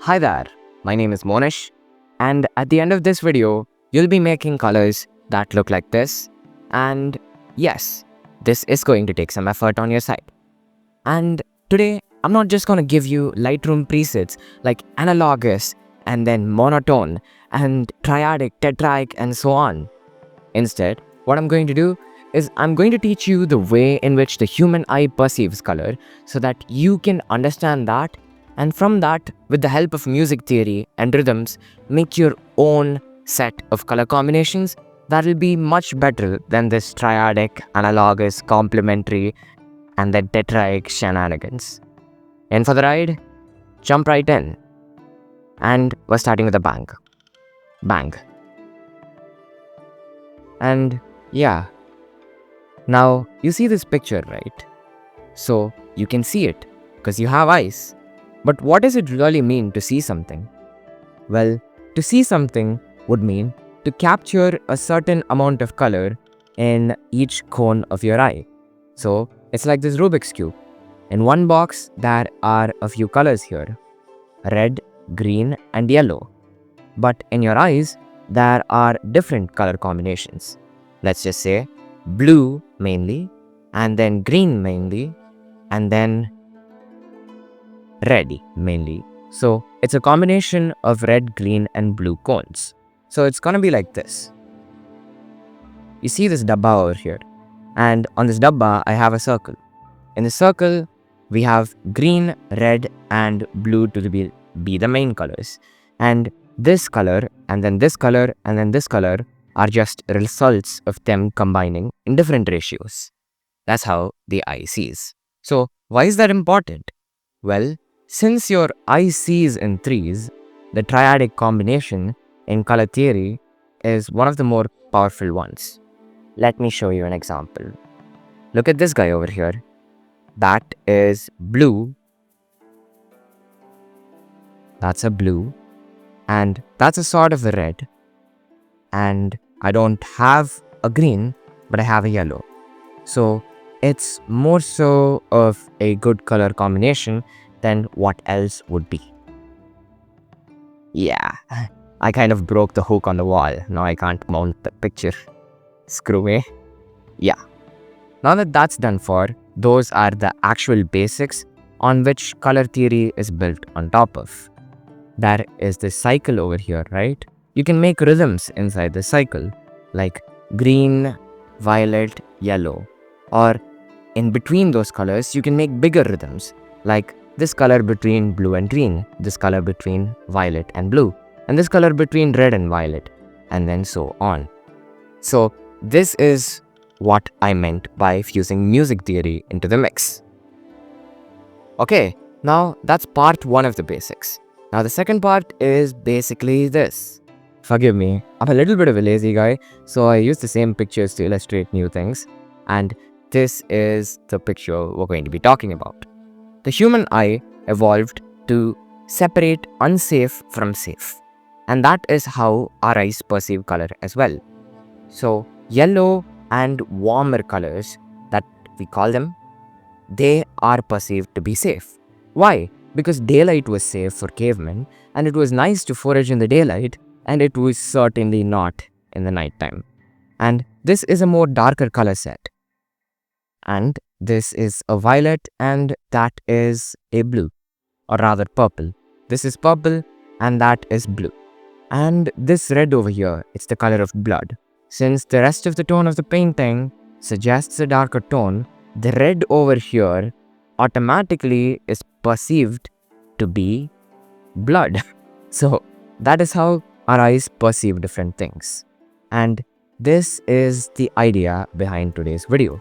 Hi there, my name is Monish, and at the end of this video, you'll be making colors that look like this. And yes, this is going to take some effort on your side. And today, I'm not just going to give you Lightroom presets like analogous and then monotone and triadic, tetraic, and so on. Instead, what I'm going to do is I'm going to teach you the way in which the human eye perceives color so that you can understand that, and from that, with the help of music theory and rhythms, make your own set of color combinations that will be much better than this triadic, analogous, complementary, and then tetraic shenanigans. In for the ride? Jump right in. And we're starting with a bang. Bang. And yeah. Now, you see this picture, right? So, you can see it, because you have eyes. But what does it really mean to see something? Well, to see something would mean to capture a certain amount of color in each cone of your eye. So, it's like this Rubik's Cube. In one box, there are a few colors here. Red, green, and yellow. But in your eyes, there are different color combinations. Let's just say blue mainly, and then green mainly, and then red mainly. So it's a combination of red, green, and blue cones. So it's gonna be like this. You see this dabba over here, and on this dabba I have a circle. In the circle we have green, red, and blue to be the main colors, and this color and then this color and then this color are just results of them combining in different ratios. That's how the eye sees. So why is that important? Well, since your eye sees in threes, the triadic combination in color theory is one of the more powerful ones. Let me show you an example. Look at this guy over here. That is blue. That's a blue. And that's a sort of a red. And I don't have a green, but I have a yellow. So it's more so of a good color combination than what else would be. Yeah, I kind of broke the hook on the wall. Now I can't mount the picture. Screw me. Yeah. Now that that's done for, those are the actual basics on which color theory is built on top of. There is this cycle over here, right? You can make rhythms inside the cycle, like green, violet, yellow. Or in between those colors, you can make bigger rhythms, like this color between blue and green, this color between violet and blue, and this color between red and violet, and then so on. So this is what I meant by fusing music theory into the mix. Okay, now that's part one of the basics. Now the second part is basically this. Forgive me, I'm a little bit of a lazy guy, so I use the same pictures to illustrate new things, and this is the picture we're going to be talking about. The human eye evolved to separate unsafe from safe, and that is how our eyes perceive color as well. So yellow and warmer colors, that we call them, they are perceived to be safe. Why? Because daylight was safe for cavemen, and it was nice to forage in the daylight, and it was certainly not in the nighttime. And this is a more darker color set. And this is a violet, and that is a blue, or rather purple. This is purple, and that is blue. And this red over here, it's the color of blood. Since the rest of the tone of the painting suggests a darker tone, the red over here automatically is perceived to be blood. So that is how our eyes perceive different things. And this is the idea behind today's video.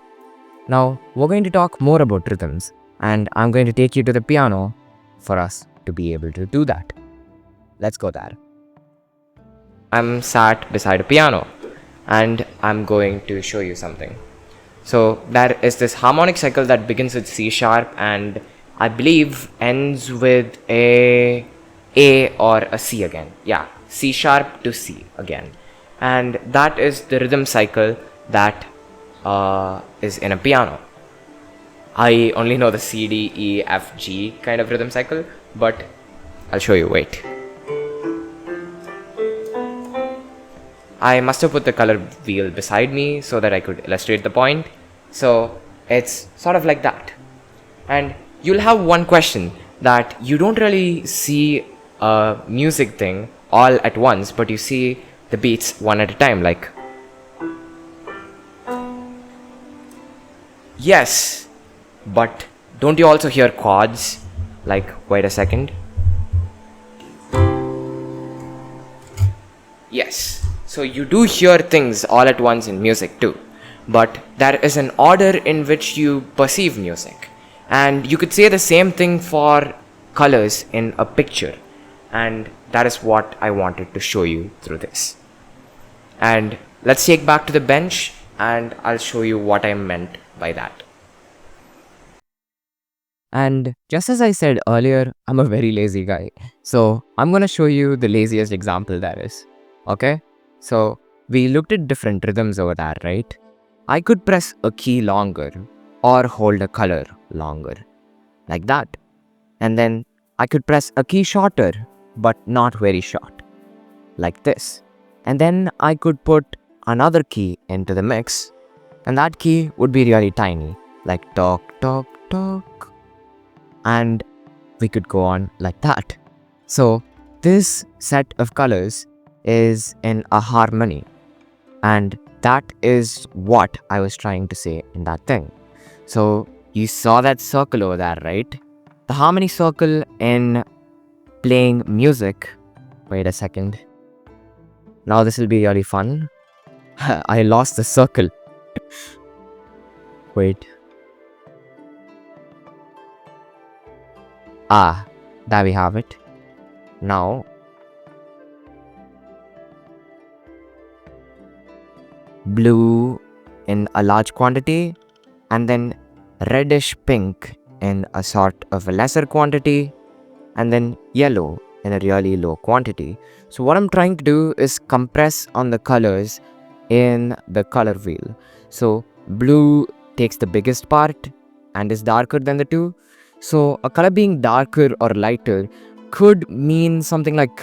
Now we're going to talk more about rhythms, and I'm going to take you to the piano for us to be able to do that. Let's go there. I'm sat beside a piano, and I'm going to show you something. So there is this harmonic cycle that begins with C sharp and I believe ends with a or a C again. Yeah, C sharp to C again. And that is the rhythm cycle that is in a piano. I only know the C, D, E, F, G kind of rhythm cycle, but I'll show you, wait. I must have put the color wheel beside me so that I could illustrate the point. So it's sort of like that. And you'll have one question that you don't really see a music thing all at once, but you see the beats one at a time, like. Yes, but don't you also hear chords? Like, wait a second. Yes, so you do hear things all at once in music too, but there is an order in which you perceive music. And you could say the same thing for colors in a picture, and that is what I wanted to show you through this. And let's take back to the bench, and I'll show you what I meant by that. And just as I said earlier, I'm a very lazy guy. So I'm going to show you the laziest example there is. Okay? So we looked at different rhythms over there, right? I could press a key longer or hold a color longer, like that. And then I could press a key shorter, but not very short, like this. And then I could put another key into the mix, and that key would be really tiny, like talk, talk, talk. And we could go on like that. So this set of colors is in a harmony, and that is what I was trying to say in that thing. So you saw that circle over there, right? The harmony circle in playing music. Wait a second. Now this will be really fun. I lost the circle. Wait. Ah, there we have it. Now, blue in a large quantity, and then reddish pink in a sort of a lesser quantity, and then yellow in a really low quantity. So what I'm trying to do is compress on the colors in the color wheel. So blue takes the biggest part and is darker than the two. So a color being darker or lighter could mean something like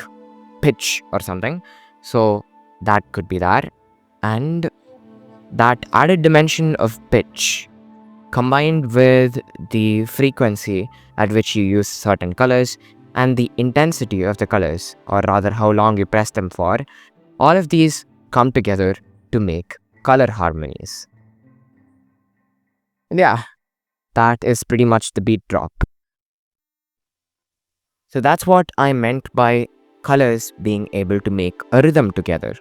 pitch or something. So that could be that. And that added dimension of pitch combined with the frequency at which you use certain colors and the intensity of the colors, or rather how long you press them for, all of these come together to make color harmonies. And yeah, that is pretty much the beat drop. So that's what I meant by colors being able to make a rhythm together.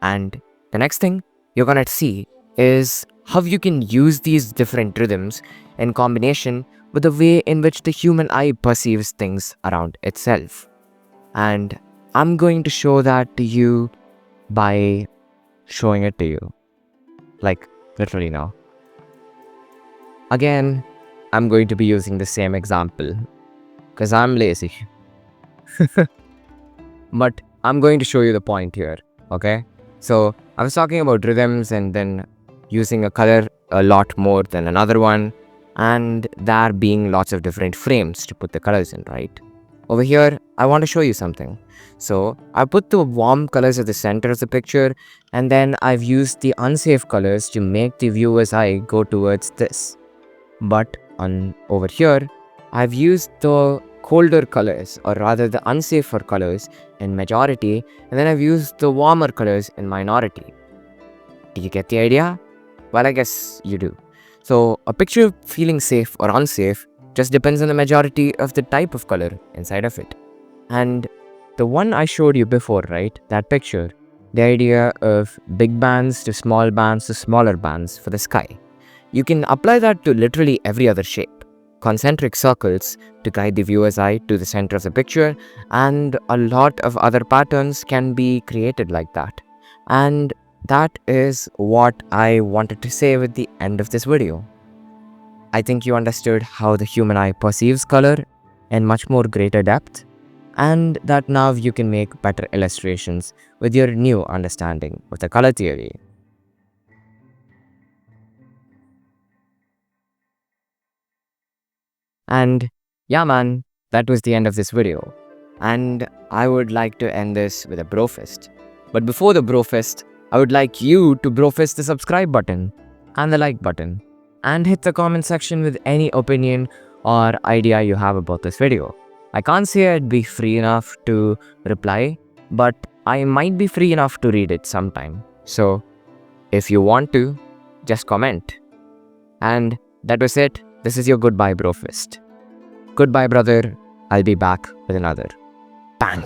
And the next thing you're gonna see is how you can use these different rhythms in combination with the way in which the human eye perceives things around itself. And I'm going to show that to you by showing it to you. Like, literally now. Again, I'm going to be using the same example because I'm lazy. But I'm going to show you the point here, okay? So I was talking about rhythms and then using a color a lot more than another one, and there being lots of different frames to put the colors in, right? Over here, I want to show you something. So I put the warm colors at the center of the picture, and then I've used the unsafe colors to make the viewer's eye go towards this. But over here, I've used the colder colors, or rather the unsafer colors in majority, and then I've used the warmer colors in minority. Do you get the idea? Well, I guess you do. So a picture feeling safe or unsafe just depends on the majority of the type of color inside of it. And the one I showed you before, right? That picture, the idea of big bands to small bands to smaller bands for the sky. You can apply that to literally every other shape. Concentric circles to guide the viewer's eye to the center of the picture, and a lot of other patterns can be created like that. And that is what I wanted to say with the end of this video. I think you understood how the human eye perceives color in much more greater depth, and that now you can make better illustrations with your new understanding of the color theory. And yeah man, that was the end of this video. And I would like to end this with a brofist. But before the brofist, I would like you to brofist the subscribe button and the like button and hit the comment section with any opinion or idea you have about this video. I can't say I'd be free enough to reply, but I might be free enough to read it sometime. So if you want to, just comment. And that was it. This is your goodbye brofist. Goodbye, brother. I'll be back with another bang.